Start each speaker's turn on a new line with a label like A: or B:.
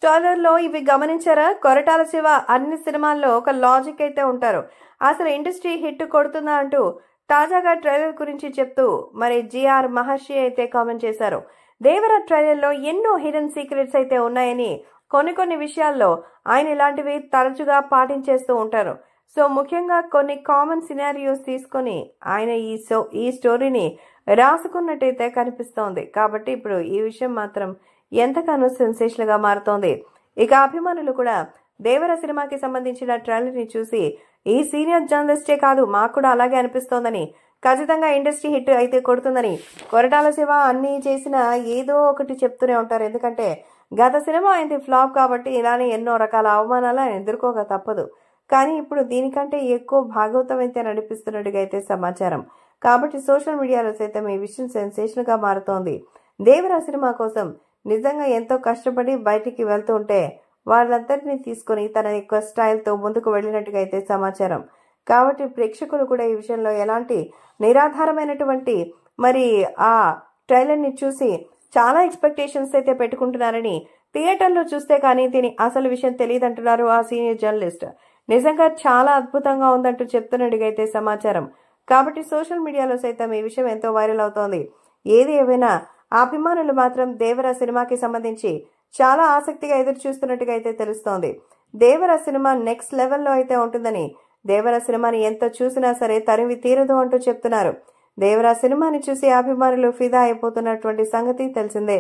A: Trailer లో ఇవి గమనించారా? కొరటాల శివ అన్ని సినిమాల్లో ఒక లాజిక్ అయితే ఉంటారు. అసలు ఇండస్ట్రీ హిట్ కొడుతుందా అంటూ తాజాగా ట్రైలర్ గురించి చెప్తూ మరి జిఆర్ మహర్షి అయితే కామెంట్ చేశారు. దేవర ట్రైలర్ లో ఎన్నో హిడెన్ సీక్రెట్స్ అయితే ఉన్నాయని, కొన్ని విషయాల్లో ఆయన ఇలాంటివి తరచుగా పాటించేస్తూ ఉంటారు. సో ముఖ్యంగా కొన్ని కామన్ సినారియోస్ తీసుకొని ఆయన ఈ స్టోరీని రాసుకున్నట్టయితే కనిపిస్తోంది. కాబట్టి ఇప్పుడు ఈ విషయం మాత్రం ఎంతగానో సెన్సేషనల్ గా మారుతోంది. ఇక అభిమానులు కూడా దేవర సినిమాకి సంబంధించిన ట్రైలర్ ని చూసి ఈ సీనియర్ జర్నలిస్టే కాదు, మాకు కూడా అలాగే అనిపిస్తోందని, ఖచ్చితంగా ఇండస్ట్రీ హిట్ అయితే కొడుతుందని కొరటాల శివ అన్ని చేసినా ఏదో ఒకటి చెప్తూనే ఉంటారు. ఎందుకంటే గత సినిమా అయింది ఫ్లాప్ కాబట్టి ఇలానే ఎన్నో రకాల అవమానాలు ఆయన ఎదుర్కోక తప్పదు. కానీ ఇప్పుడు దీనికంటే ఎక్కువ భాగవతం అయితే నడిపిస్తున్నట్టుగా అయితే సమాచారం. కాబట్టి సోషల్ మీడియాలో సైతం ఈ విషయం సెన్సేషన్ గా మారుతోంది. దేవర సినిమా కోసం నిజంగా ఎంతో కష్టపడి బయటికి వెళ్తూ ఉంటే వాళ్ళందరినీ తీసుకుని తన యొక్క స్టైల్తో ముందుకు వెళ్ళినట్టుగా అయితే సమాచారం. కాబట్టి ప్రేక్షకులు కూడా ఈ విషయంలో ఎలాంటి నిరాధారమైనటువంటి మరి ఆ ట్రైలర్ ని చూసి చాలా ఎక్స్పెక్టేషన్స్ అయితే పెట్టుకుంటున్నారని, థియేటర్లో చూస్తే కానీ దీని అసలు విషయం తెలియదంటున్నారు ఆ సీనియర్ జర్నలిస్ట్. నిజంగా చాలా అద్భుతంగా ఉందంటూ చెప్తున్నట్టుగా అయితే సమాచారం. కాబట్టి సోషల్ మీడియాలో సైతం ఈ విషయం ఎంతో వైరల్ అవుతోంది. ఏది ఏమైనా అభిమానులు మాత్రం దేవర సినిమాకి సంబంధించి చాలా ఆసక్తిగా ఎదురు చూస్తున్నట్టుగా అయితే తెలుస్తోంది. దేవర సినిమా నెక్స్ట్ లెవెల్లో అయితే ఉంటుందని, దేవర సినిమాని ఎంత చూసినా సరే తరివి తీరదు అంటూ చెప్తున్నారు. దేవర సినిమాని చూసి అభిమానులు ఫిదా అయిపోతున్నటువంటి సంగతి తెలిసిందే.